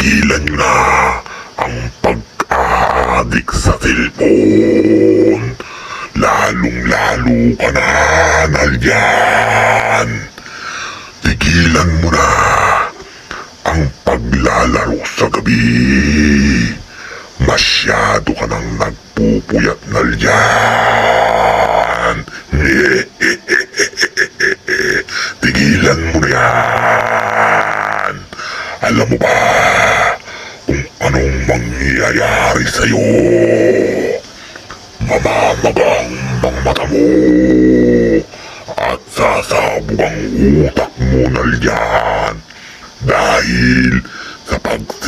tigilan nyo na ang pag-aadik sa cellphone. Lalong-lalo ka na, Nalyan. Tigilan mo na ang paglalaro sa gabi. Masyado ka nang nagpupuyat, Nalyan. Tigilan mo na yan. Alam mo ba kung anong mangyayari sa'yo? Mamamagang ang mata mo at sasabog ang utak mo, Nalyan. Dahil sa